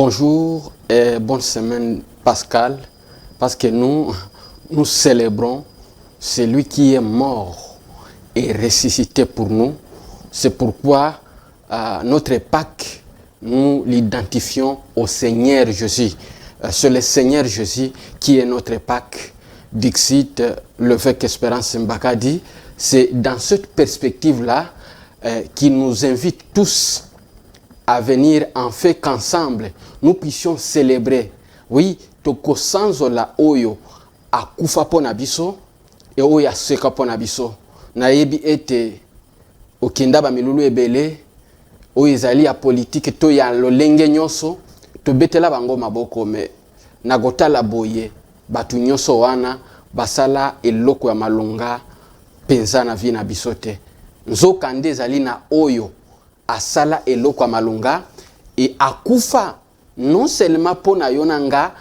Bonjour et bonne semaine Pascal, parce que nous célébrons celui qui est mort et ressuscité pour nous. C'est pourquoi notre Pâques, nous l'identifions au Seigneur Jésus. C'est le Seigneur Jésus qui est notre Pâques. Dixit, l'évêque Espérance Mbakadi. C'est dans cette perspective-là qui nous invite tous à venir en fait qu'ensemble nous puissions célébrer. Oui, toko sanzo la oyo akufa pona biso et oyo aseka pona biso. Na yebi ete okenda ba milulu ebele oyo ezali ya politique to ya lolenge nyonso to betela bango maboko me na gotala boye batu nyonso wana basala eloko ya malonga penza na vi na biso te. Nzoka nde ezali na oyo asala eloko malunga et akufa non seulement pona yonanga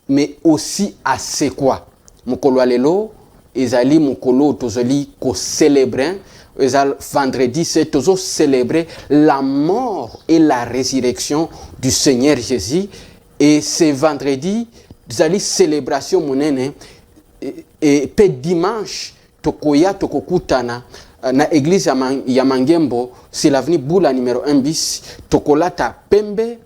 mais aussi asekwa mukolo lelo ezali mukolo tozali ko célébrer ezal vendredi c'est tozo célébrer la mort et la résurrection du Seigneur Jésus et ce vendredi ezali célébration monene et pe dimanche tokoya tokokutana na église ya Mangembo, c'est l'avenue Boula numéro 1 bis, tokolata pembe,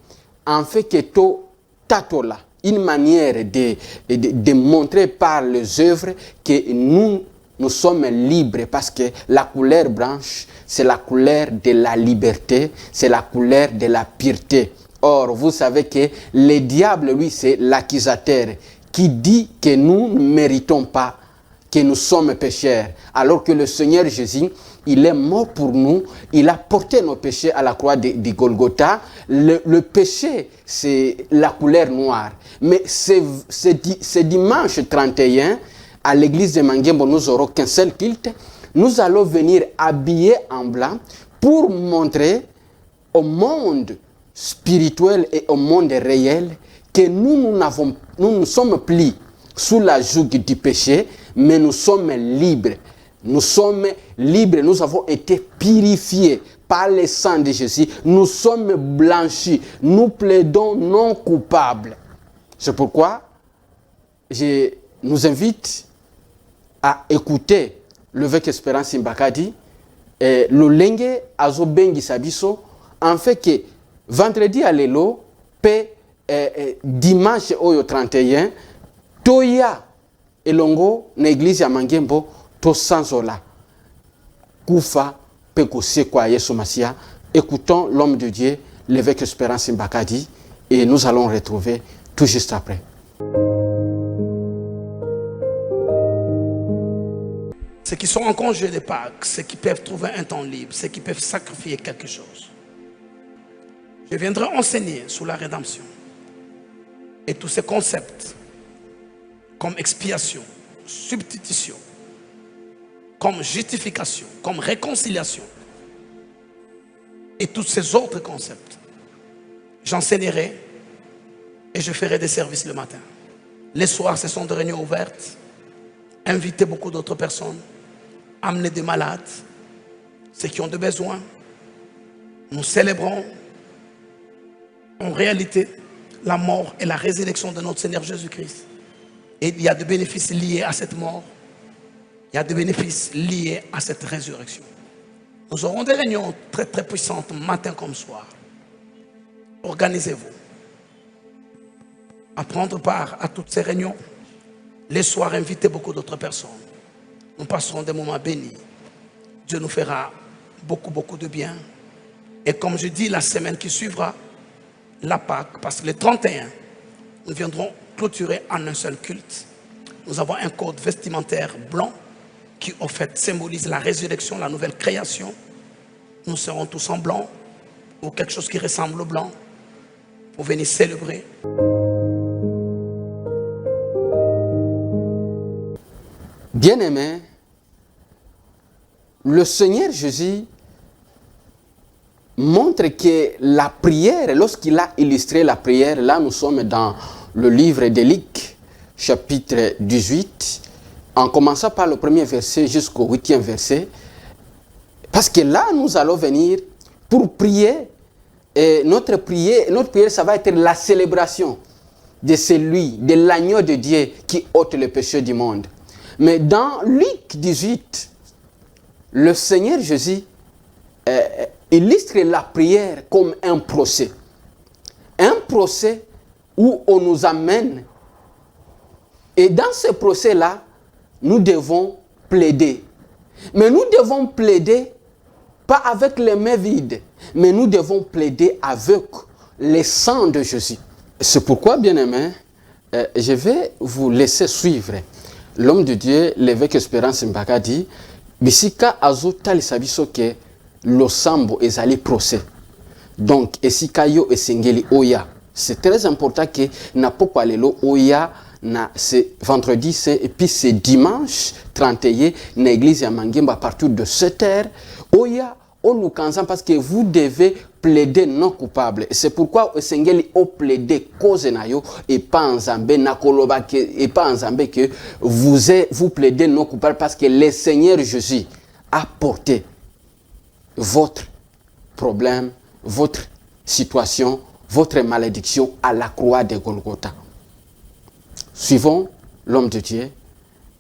en fait que to tatola, une manière de montrer par les œuvres que nous sommes libres parce que la couleur blanche, c'est la couleur de la liberté, c'est la couleur de la pureté. Or, vous savez que le diable, lui, c'est l'accusateur qui dit que nous ne méritons pas, que nous sommes pécheurs, alors que le Seigneur Jésus, il est mort pour nous, il a porté nos péchés à la croix de Golgotha. Le péché, c'est la couleur noire. Mais ce dimanche 31, à l'église de Mangembo, nous n'aurons qu'un seul culte. Nous allons venir habillés en blanc pour montrer au monde spirituel et au monde réel que nous ne sommes plus sous la joug du péché, mais nous sommes libres. Nous sommes libres, nous avons été purifiés par le sang de Jésus. Nous sommes blanchis, nous plaidons non coupables. C'est pourquoi je nous invite à écouter l'évêque Espérance Mbakadi, Lolenge Azobengi Sabiso, en fait que vendredi à l'élo, dimanche au 31, Toya elongo na église ya Mangembo to sanzola kufa peko sekwa Yesu Masia. Écoutons l'homme de Dieu, l'évêque Espérance Mbakadi, et nous allons retrouver tout juste après. Ceux qui sont en congé de Pâques, ceux qui peuvent trouver un temps libre, ceux qui peuvent sacrifier quelque chose. Je viendrai enseigner sur la rédemption et tous ces concepts comme expiation, substitution, comme justification, comme réconciliation et tous ces autres concepts. J'enseignerai et je ferai des services le matin. Les soirs, ce sont des réunions ouvertes. Invitez beaucoup d'autres personnes. Amenez des malades, ceux qui ont des besoins. Nous célébrons en réalité la mort et la résurrection de notre Seigneur Jésus-Christ. Et il y a des bénéfices liés à cette mort. Il y a des bénéfices liés à cette résurrection. Nous aurons des réunions très très puissantes, matin comme soir. Organisez-vous à prendre part à toutes ces réunions. Les soirs, invitez beaucoup d'autres personnes. Nous passerons des moments bénis. Dieu nous fera beaucoup de bien. Et comme je dis, la semaine qui suivra, la Pâques, parce que le 31, nous viendrons clôturer en un seul culte. Nous avons un code vestimentaire blanc qui au fait symbolise la résurrection, la nouvelle création. Nous serons tous en blanc ou quelque chose qui ressemble au blanc pour venir célébrer. Bien-aimés, le Seigneur Jésus montre que la prière, lorsqu'il a illustré la prière, là nous sommes dans le livre de Luc, chapitre 18, en commençant par le premier verset jusqu'au 8e verset, parce que là nous allons venir pour prier Et notre prière, ça va être la célébration de celui, de l'agneau de Dieu qui ôte le péché du monde. Mais dans Luc 18, le Seigneur Jésus illustre la prière comme un procès. Un procès où on nous amène. Et dans ce procès-là, nous devons plaider. Mais nous devons plaider pas avec les mains vides, mais nous devons plaider avec le sang de Jésus. C'est pourquoi, bien-aimés, je vais vous laisser suivre. L'homme de Dieu, l'évêque Espérance Mbaka dit, bisika azo talisa biso ke losambo ezali procès. Donc, esika yo esengeli oya. C'est très important que na poko alelo oya na c'est vendredi c'est et puis c'est dimanche 31 na église ya Mangemba à partir de 7h oya olukanza parce que vous devez plaider non coupable. C'est pourquoi esengeli o plaider cause na yo et pas nzambe na koloba que et pas nzambe que vous plaidez non coupable parce que le Seigneur Jésus a porté votre problème, votre situation, votre malédiction à la croix de Golgotha. Suivons l'homme de Dieu,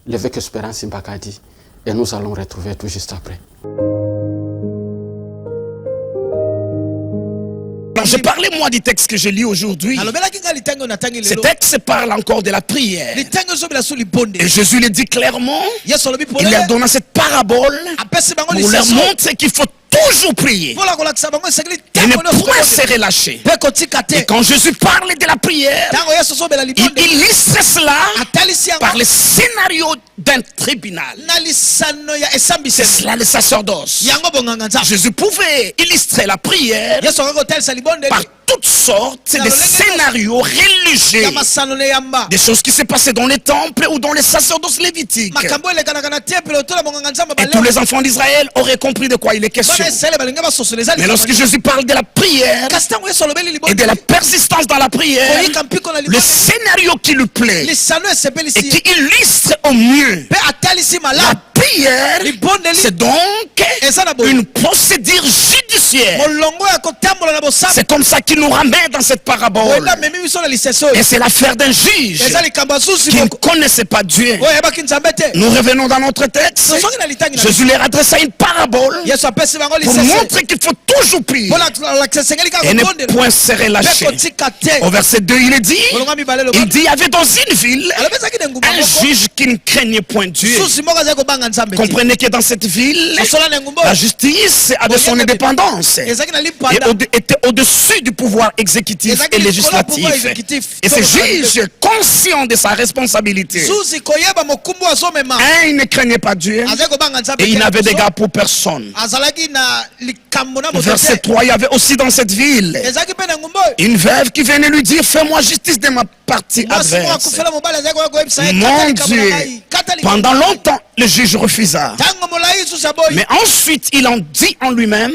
l'évêque Espérance Mbakadi, et nous allons retrouver tout juste après. Je parlais moi du texte que je lis aujourd'hui. Ce texte parle encore de la prière. Et Jésus le dit clairement. Il leur donne cette parabole pour leur montrer qu'il faut toujours prier et ne point se relâcher. Et quand Jésus parle de la prière, il illustre cela par le scénario d'un tribunal. C'est cela le sacerdoce. Jésus pouvait illustrer la prière par toutes sortes de scénarios religieux, des choses qui se passaient dans les temples ou dans les sacerdoces lévitiques. Et tous les enfants d'Israël auraient compris de quoi il est question. Mais lorsque Jésus parle de la prière et de la persistance dans la prière, le scénario qui lui plaît et qui illustre au mieux la prière, c'est donc une procédure judiciaire. C'est comme ça qu'il nous ramène dans cette parabole. Et c'est l'affaire d'un juge qui ne connaissait pas Dieu. Nous revenons dans notre texte. Jésus leur adressa une parabole pour montrer qu'il faut toujours prier et ne point se relâcher. Au verset 2, il dit, il y avait dans une ville un juge qui ne craignait point Dieu. Comprenez que dans cette ville, la justice avait son indépendance et était au-dessus du pouvoir exécutif et législatif. Et ce juge, conscient de sa responsabilité, il ne craignait pas Dieu et il n'avait d'égard pour personne. Verset 3, il y avait aussi dans cette ville une veuve qui venait lui dire, fais-moi justice de ma partie adverse. Mon Dieu, pendant longtemps, le juge refusa. Mais ensuite, il en dit en lui-même,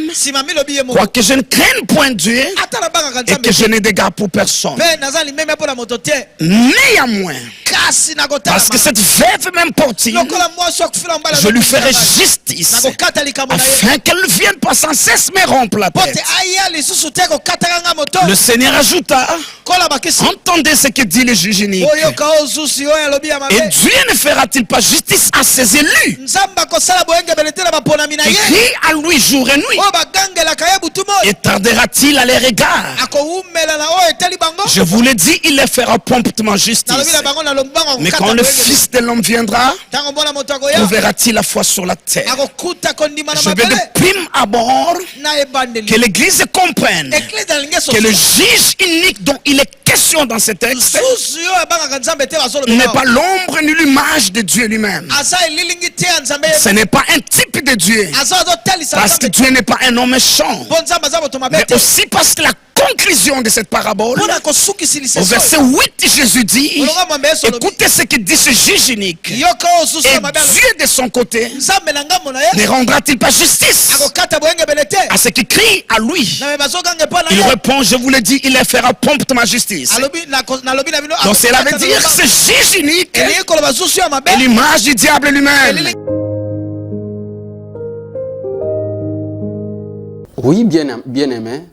quoique je ne craigne point Dieu et que je n'ai d'égard pour personne. Néanmoins, parce que cette veuve m'importune, je lui ferai justice afin qu'elle ne vienne pas sans cesse me rompre la tête. Le Seigneur ajouta, entendez ce que dit le juge unique. Et Dieu ne fera-t-il pas justice à ses élus qui crient à lui jour et nuit? Et tardera-t-il à leur égard? Je vous l'ai dit, il les fera promptement justice. Mais quand le Fils de l'homme viendra, trouvera-t-il la foi sur la terre? Je vais de prime abord que l'Église comprenne que le juge unique dont il est question dans ce texte n'est pas l'ombre ni l'image de Dieu lui-même. Ce n'est pas un type de Dieu, parce que Dieu n'est pas un homme méchant, mais aussi parce que la conclusion de cette parabole, au verset 8, Jésus dit, écoutez ce que dit ce juge unique. Et Dieu de son côté ne rendra-t-il pas justice à ceux qui crient à lui? Il répond, je vous le dis, il les fera promptement justice. Donc cela veut dire ce juge unique est l'image du diable lui-même. Oui, bien aimé.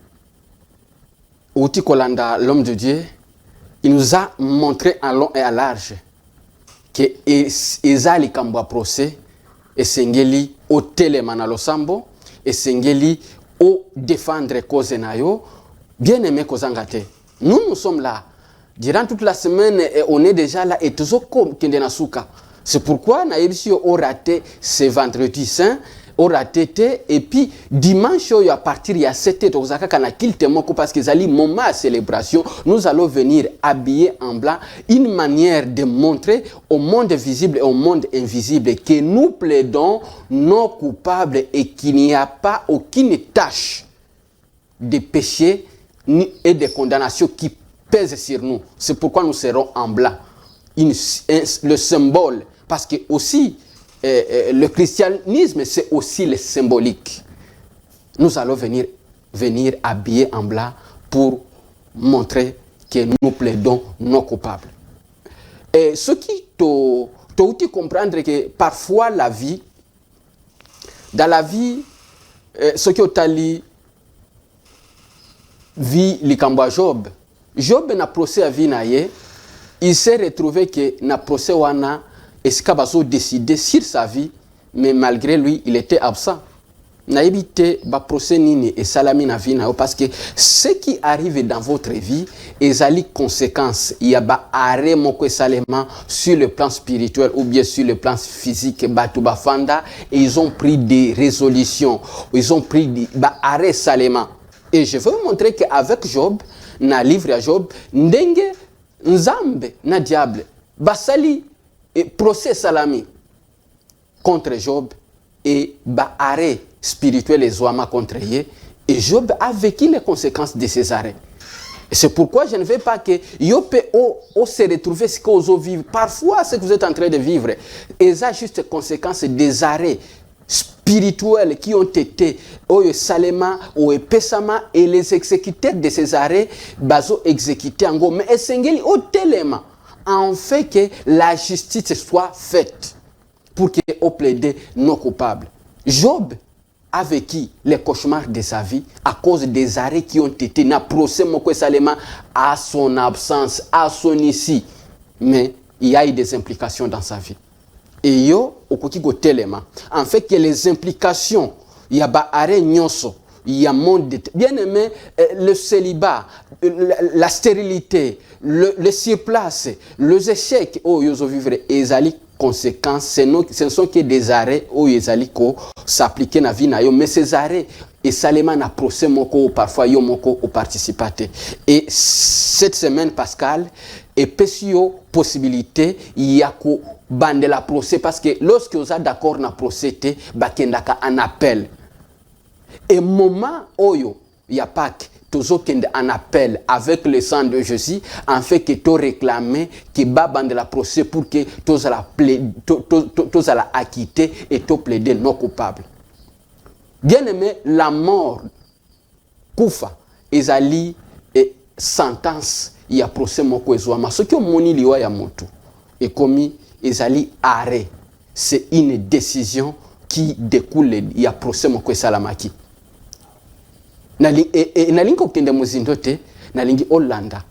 Outi Kolanda, l'homme de Dieu, il nous a montré en long et à large que ezali kambwa procès et sengeli au téléman à l'osambo et sengeli au défendre cause nayo bien aimé kozangate. Nous sommes là durant toute la semaine et on est déjà là et toujours comme kendenasuka. C'est pourquoi naïbisi au raté ce vendredi saint au raté et puis dimanche à partir il y a 7h ozaka kana kilte moko parce que zali moment de célébration nous allons venir habillés en blanc, une manière de montrer au monde visible et au monde invisible que nous plaidons non coupables et qu'il n'y a pas aucune tâche de péché et de condamnation qui pèse sur nous. C'est pourquoi nous serons en blanc, le symbole, parce que aussi le christianisme, c'est aussi le symbolique. Nous allons venir habillés en blanc pour montrer que nous plaidons non coupables. Et ce qui t'ont comprendre que parfois dans la vie, ce qui t'a dit, vie likamba Job n'a procès à vie naye, il s'est retrouvé que na procès wana Eskabazo décidé sur sa vie, mais malgré lui, il était absent. Naïbité, ba procès nini et salami na vie na parce que ce qui arrive dans votre vie, est ali conséquences. Il y a ba arrêt moko salema sur le plan spirituel ou bien sur le plan physique, batu bafanda, et ils ont pris des résolutions, ils ont pris des ba arrêt salema. Et je veux vous montrer qu'avec Job, na livre à Job, ndenge nzambe na diable, basali et procès salami contre Job et arrêt spirituel et zoama contre lui. Et Job a vécu les conséquences de ces arrêts. Et c'est pourquoi je ne veux pas que Yope se retrouve ce que vous vivez. Parfois, ce que vous êtes en train de vivre, et ça juste conséquences des arrêts spirituels qui ont été salema ou pesama et les exécuteurs de ces arrêts bazo exécutés en go. Mais essengeli au téléma en fait que la justice soit faite pour qu'on plaide non coupable. Job a vécu les cauchemars de sa vie à cause des arrêts qui ont été na procès moko salema à son absence, à son ici. Mais il y a eu des implications dans sa vie. Et yo okoki go telema en fait que les implications il y a ba arrêt nyonso. Il y a monde de... Bien aimé, le célibat, la stérilité, le surplace, les échecs, ils ont vivre et conséquences, ce ne sont que des arrêts où ils ont s'appliquer dans la vie. Mais ces arrêts, et Salema n'a procès moko parfois yo moko au participaté. Et cette semaine, Pascal, et pesio possibilité, il y a ko bande la procès parce que lorsque vous êtes d'accord na procès, bakendaka un appel. Et moment oyo y a pas toujours un appel avec le sang de Jésus en fait que tu réclamer que baba de la procès pour que tous la acquitter et tu plaider non coupable. Bien aimé, la mort kufa ezali et sentence il y a procès moko ezwama ce que moni liwa ya moto et commis ezali arrêt, c'est une décision qui découle il y a procès moko salamaki. Nalingo kende muzindote nalingi Hollanda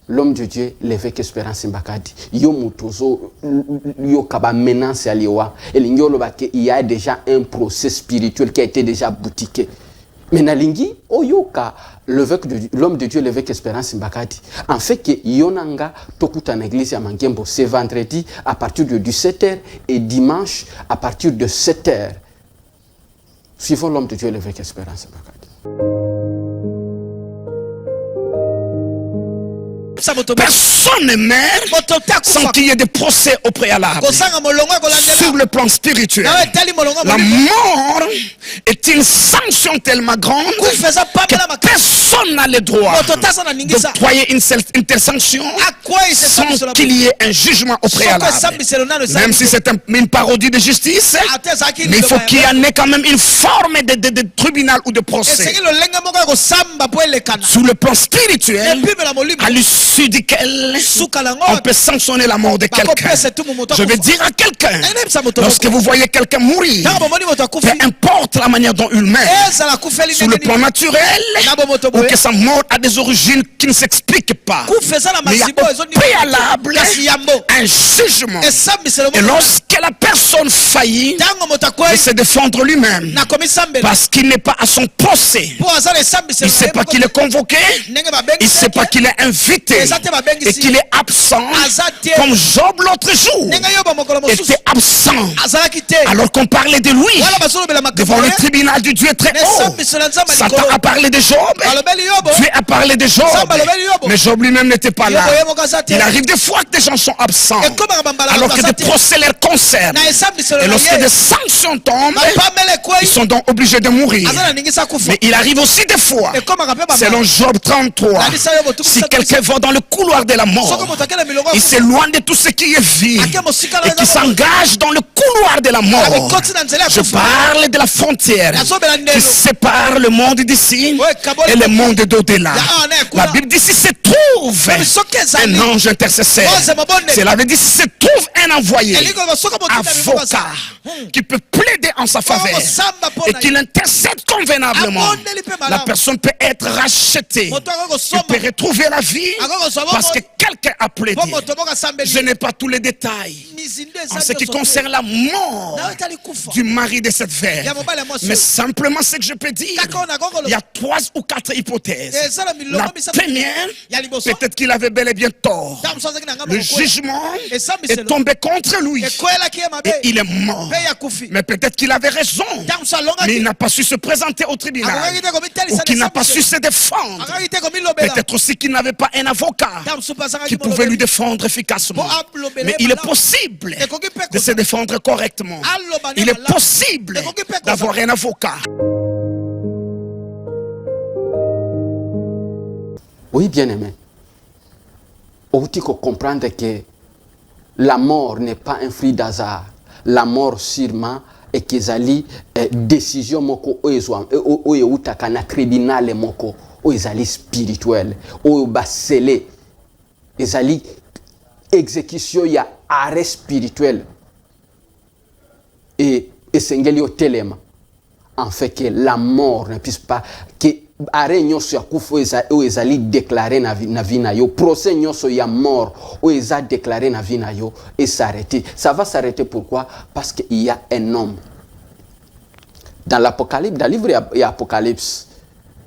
l'homme de Dieu l'évêque Espérance Mbakadi yo mutozo yo kaba menace aliwa elingo lobake il y a déjà un procès spirituel qui a été déjà boutiqué mais nalingi oyoka l'homme de Dieu l'évêque Espérance Mbakadi en fait que yonanga tokuta na église ya Mangembo c'est vendredi à partir de 17h et dimanche à partir de 7h. Suivons l'homme de Dieu l'évêque Espérance Mbakadi. Personne ne meurt sans qu'il y ait des procès au préalable. Sur le plan spirituel, la mort est une sanction tellement grande que personne n'a le droit d'octroyer une telle sanction sans qu'il y ait un jugement au préalable. Même si c'est une parodie de justice, mais il faut qu'il y en ait quand même une forme de tribunal ou de procès. Sur le plan spirituel, à l'issue l'issue duquel on peut sanctionner la mort de quelqu'un. Je vais dire à quelqu'un, lorsque vous voyez quelqu'un mourir, peu importe la manière dont il meurt, sur le plan naturel, ou que sa mort a des origines qui ne s'expliquent pas, mais il y a au préalable un jugement. Et lorsque la personne faillit de se défendre lui-même, parce qu'il n'est pas à son procès, il ne sait pas qu'il est convoqué, il ne sait pas qu'il est invité et qu'il est absent, comme Job l'autre jour était absent alors qu'on parlait de lui devant le tribunal du Dieu très haut. Satan a parlé de Job, Dieu a parlé de Job, mais Job lui-même n'était pas là. Il arrive des fois que des gens sont absents alors que des procès les concernent, et lorsque des sanctions tombent, ils sont donc obligés de mourir. Mais il arrive aussi des fois, selon Job 33, si quelqu'un va dans le couloir de la mort, il s'éloigne de tout ce qui est vie et qui s'engage dans le couloir de la mort. Je parle de la frontière qui sépare le monde d'ici et le monde d'au-delà. La Bible dit si se trouve un ange intercesseur, cela veut dire si se trouve un envoyé, avocat, qui peut plaider en sa faveur et qu'il intercède convenablement, la personne peut être rachetée. Il peut retrouver la vie parce que quelqu'un a plaidé. Je n'ai pas tous les détails en ce qui concerne la mort du mari de cette veuve, mais simplement ce que je peux dire, il y a 3 ou 4 hypothèses. La première, peut-être qu'il avait bel et bien tort. Le jugement est tombé contre lui et il est mort. Mais peut-être qu'il avait raison, mais il n'a pas su se présenter au tribunal, ou qu'il n'a pas su se défendre. Peut-être aussi qu'il n'avait pas un avocat qui pouvait lui défendre efficacement. Mais il est possible de se défendre correctement. Il est possible d'avoir un avocat. Oui, bien-aimé. Il faut comprendre que la mort n'est pas un fruit d'hasard. La mort sûrement est qu'ezali décision moko oyo utaka na tribunal moko oyo spirituel oyo basele ezali exécution ya arrêt spirituel et esengeli otelema en fait que la mort ne puisse pas que arrêt nyonso ya kufa oyo ezali déclaré na vie na yo, procès nyonso ya mort oyo eza déclaré na vie na yo et s'arrêter. Ça va s'arrêter pourquoi? Parce qu'il y a un homme dans l'Apocalypse, dans le livre d'Apocalypse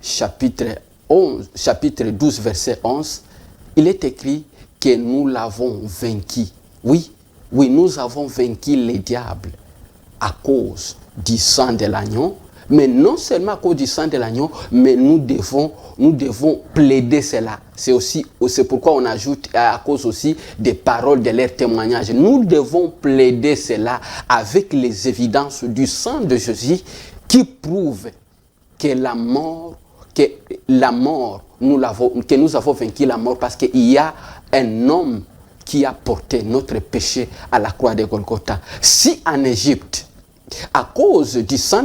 chapitre 12 verset 11, il est écrit que nous l'avons vaincu. Oui, nous avons vaincu les diables à cause du sang de l'agneau. Mais non seulement à cause du sang de l'agneau, mais nous devons plaider cela. C'est pourquoi on ajoute à cause aussi des paroles de leur témoignage. Nous devons plaider cela avec les évidences du sang de Jésus qui prouvent que nous avons vaincu la mort parce qu'il y a un homme qui a porté notre péché à la croix de Golgotha. Si en Égypte, à cause du sang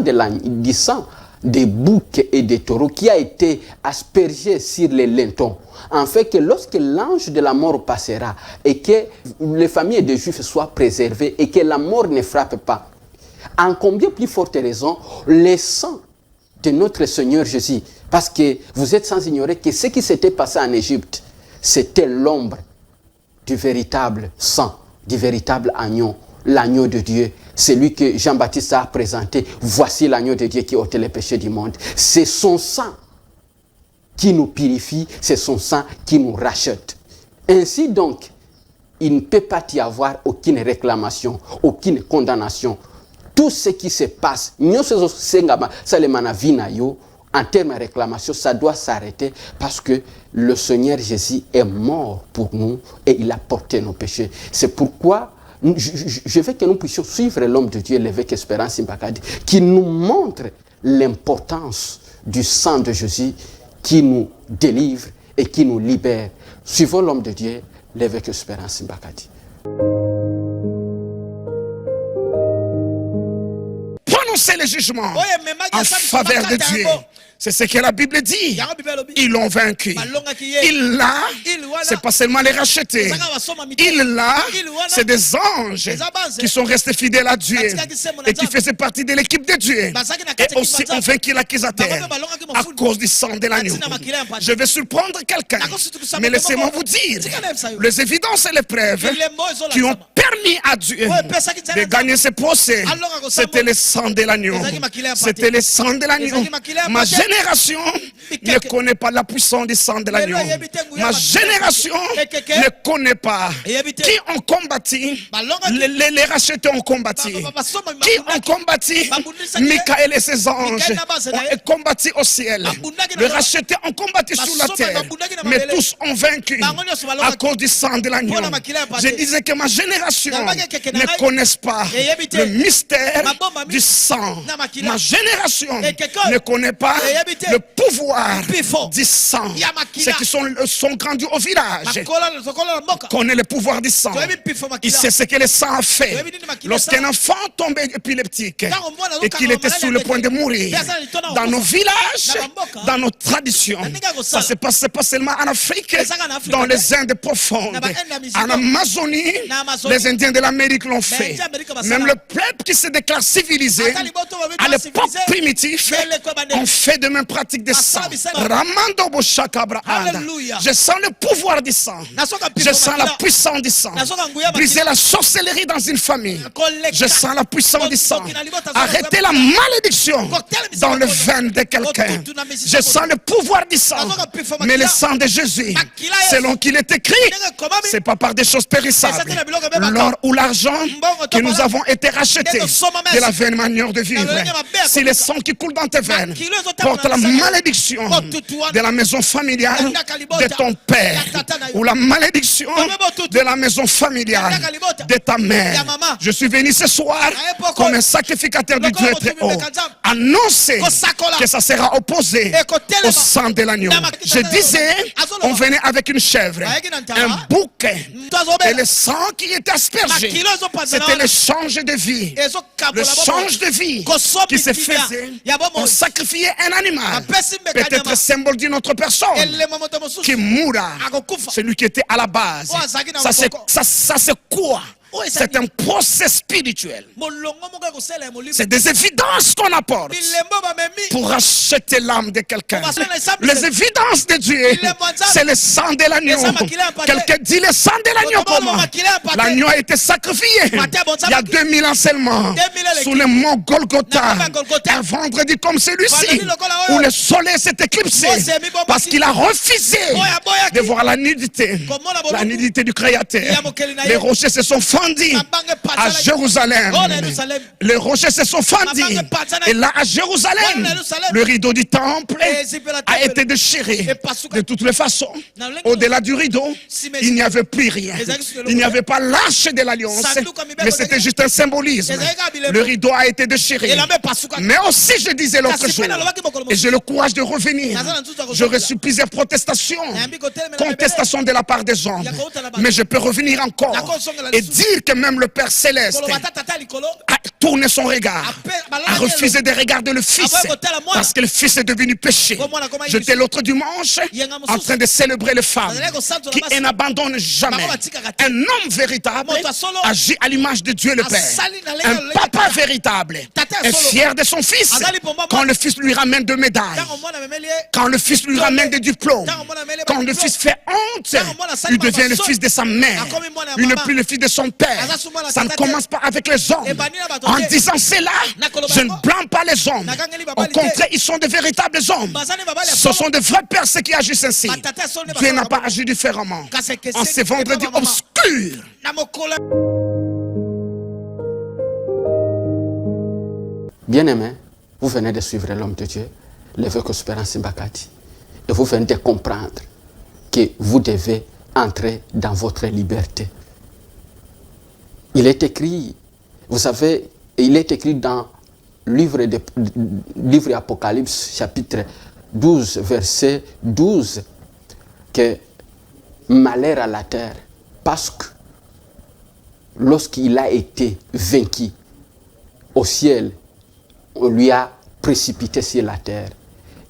des boucs et des taureaux qui a été aspergé sur les lintons, en fait que lorsque l'ange de la mort passera et que les familles des Juifs soient préservées et que la mort ne frappe pas, en combien plus forte raison le sang de notre Seigneur Jésus, parce que vous êtes sans ignorer que ce qui s'était passé en Égypte, c'était l'ombre du véritable sang, du véritable agneau, l'agneau de Dieu. C'est lui que Jean-Baptiste a présenté. Voici l'agneau de Dieu qui ôte les péchés du monde. C'est son sang qui nous purifie, c'est son sang qui nous rachète. Ainsi donc, il ne peut pas y avoir aucune réclamation, aucune condamnation. Tout ce qui se passe, en termes de réclamation, ça doit s'arrêter parce que le Seigneur Jésus est mort pour nous et il a porté nos péchés. C'est pourquoi je veux que nous puissions suivre l'homme de Dieu, l'évêque Espérance Mbakadi, qui nous montre l'importance du sang de Jésus qui nous délivre et qui nous libère. Suivons l'homme de Dieu, l'évêque Espérance Mbakadi. Prononcez le jugement en faveur de Dieu. C'est ce que la Bible dit. Ils l'ont vaincu. Il là, c'est pas seulement les racheter. Il là, c'est des anges qui sont restés fidèles à Dieu et qui faisaient partie de l'équipe de Dieu. Et aussi ont vaincu l'accusateur à cause du sang de l'agneau. Je vais surprendre quelqu'un, mais laissez-moi vous dire les évidences et les preuves qui ont permis à Dieu de gagner ce procès. C'était le sang de l'agneau. C'était le sang de l'agneau. Ma génération ne connaît pas la puissance du sang de l'agneau. Ma génération ne connaît pas qui ont combattu. Les rachetés ont combattu. Qui ont combattu? Michael et ses anges ont combattu au ciel. Les rachetés ont combattu sur la terre. Mais tous ont vaincu à cause du sang de l'agneau. Je disais que ma génération ne connaisse pas le mystère du sang. Ma génération ne connaît pas le pouvoir du sang. Ceux qui sont grandis au village connaissent le pouvoir du sang. Il sait ce que le sang a fait. Lorsqu'un enfant tombait épileptique et qu'il était sur le point de mourir, dans nos villages, dans nos traditions, ça ne se passait pas seulement en Afrique, dans les Indes profondes, en Amazonie, les Indiens de l'Amérique l'ont fait. Même le peuple qui se déclare civilisé, à l'époque primitive, on fait de même pratique de sang. Je sens le pouvoir du sang. Je sens la puissance du sang. Briser la sorcellerie dans une famille. Je sens la puissance du sang. Arrêter la malédiction dans le veine de quelqu'un. Je sens le pouvoir du sang. Mais le sang de Jésus, selon qu'il est écrit, c'est pas par des choses périssables. L'or ou l'argent que nous avons été rachetés de la vaine manière de vivre. Si le sang qui coule dans tes veines porte la malédiction de la maison familiale de ton père, ou la malédiction de la maison familiale de ta mère, je suis venu ce soir comme un sacrificateur du Dieu très haut, annoncer que ça sera opposé au sang de l'agneau. Je disais, on venait avec une chèvre, un bouquet, et le sang qui était aspergé, c'était le change de vie. Le change de vie qui se faisait, on sacrifiait un animal, peut-être symbole d'une autre personne qui mourra, celui qui était à la base. Ça c'est quoi? C'est un procès spirituel. C'est des évidences qu'on apporte pour racheter l'âme de quelqu'un. Les évidences de Dieu, c'est le sang de l'agneau. Quelqu'un dit le sang de l'agneau comment? L'agneau a été sacrifié il y a 2000 ans seulement sous le mont Golgotha. Un vendredi comme celui-ci où le soleil s'est éclipsé parce qu'il a refusé de voir la nudité du Créateur. Les rochers se sont fendus à Jérusalem. Les rochers se sont fendus. Et là à Jérusalem, le rideau du temple a été déchiré. De toutes les façons, au-delà du rideau, il n'y avait plus rien. Il n'y avait pas l'arche de l'alliance, mais c'était juste un symbolisme. Le rideau a été déchiré. Mais aussi, je disais l'autre jour, et j'ai le courage de revenir, j'ai reçu plusieurs protestations, contestations de la part des hommes, mais je peux revenir encore et dire que même le Père Céleste a tourné son regard, a refusé de regarder le Fils parce que le Fils est devenu péché. J'étais l'autre dimanche en train de célébrer les femmes qui n'abandonnent jamais. Un homme véritable agit à l'image de Dieu le Père. Un papa véritable est fier de son fils quand le fils lui ramène de médailles, quand le fils lui ramène des diplômes, quand le fils fait honte, il devient le fils de sa mère, il n'est plus le fils de son père. Ça ne commence pas avec les hommes. En disant cela, je ne blâme pas les hommes. Au contraire, ils sont de véritables hommes. Ce sont de vrais pères ceux qui agissent ainsi. Dieu n'a pas agi différemment. En ce vendredi obscur, bien-aimé, vous venez de suivre l'homme de Dieu, l'évêque Espérance Mbakati, et vous venez de comprendre que vous devez entrer dans votre liberté. Il est écrit, vous savez, il est écrit dans le livre Apocalypse, chapitre 12, verset 12, que malheur à la terre, parce que lorsqu'il a été vaincu au ciel, on lui a précipité sur la terre.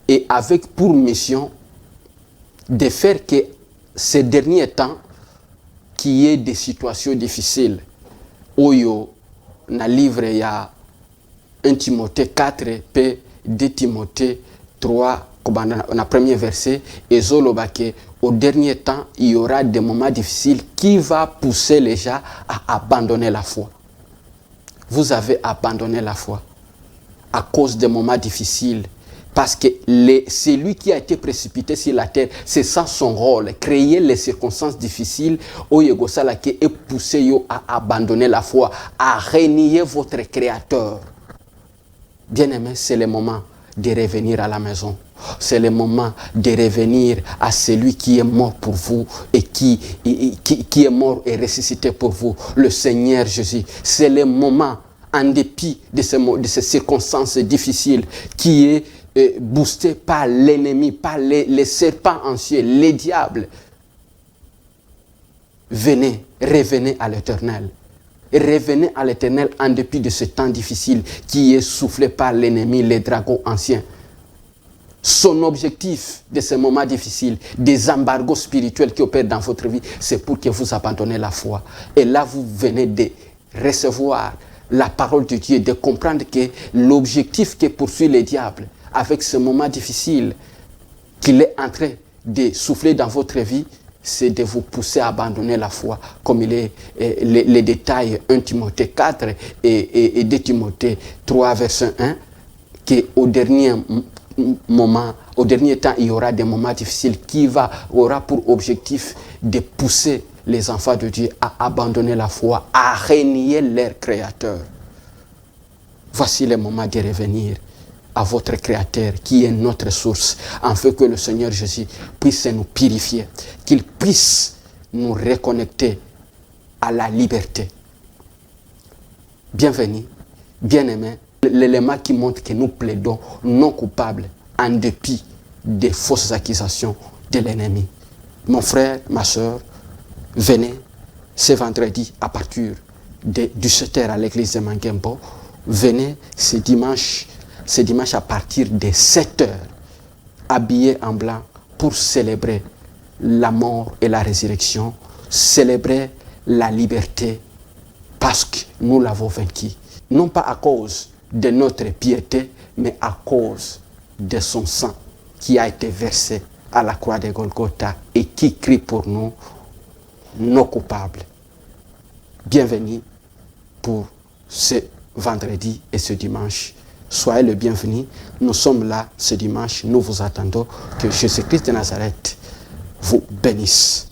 et avec pour mission de faire que ces derniers temps, qu'il y ait des situations difficiles. Oyo, na livre, il y a 1 Timothée 4, puis 2 Timothée 3, na premier verset, et Zolobake, au dernier temps, il y aura des moments difficiles qui vont pousser les gens à abandonner la foi. Vous avez abandonné la foi à cause des moments difficiles. Parce que c'est lui qui a été précipité sur la terre. C'est ça son rôle. Créer les circonstances difficiles et pousser à abandonner la foi, à renier votre Créateur. Bien-aimé, c'est le moment de revenir à la maison. C'est le moment de revenir à celui qui est mort pour vous et qui est mort et ressuscité pour vous, le Seigneur Jésus. C'est le moment, en dépit de ces circonstances difficiles, qui est boosté par l'ennemi, par les serpents anciens, les diables. Venez, revenez à l'Éternel. Revenez à l'Éternel en dépit de ce temps difficile qui est soufflé par l'ennemi, les dragons anciens. Son objectif de ces moments difficiles, des embargos spirituels qui opèrent dans votre vie, c'est pour que vous abandonnez la foi. Et là, vous venez de recevoir la parole de Dieu, de comprendre que l'objectif que poursuit le diable avec ce moment difficile qu'il est en train de souffler dans votre vie, c'est de vous pousser à abandonner la foi, comme il est les détails 1 Timothée 4 et 2 Timothée 3, verset 1, qu'au dernier moment, au dernier temps, il y aura des moments difficiles qui aura pour objectif de pousser les enfants de Dieu à abandonner la foi, à renier leur Créateur. Voici le moment de revenir à votre Créateur qui est notre source, afin que le Seigneur Jésus puisse nous purifier, qu'il puisse nous reconnecter à la liberté. Bienvenue, bien-aimés, l'élément qui montre que nous plaidons non coupables en dépit des fausses accusations de l'ennemi. Mon frère, ma soeur, venez ce vendredi à partir du 7h à l'église de Mangembo. Venez ce dimanche à partir de 7h, habillés en blanc pour célébrer la mort et la résurrection, célébrer la liberté parce que nous l'avons vaincu. Non pas à cause de notre piété, mais à cause de son sang qui a été versé à la croix de Golgotha et qui crie pour nous, nos coupables. Bienvenue pour ce vendredi et ce dimanche. Soyez le bienvenu. Nous sommes là ce dimanche. Nous vous attendons. Que Jésus-Christ de Nazareth vous bénisse.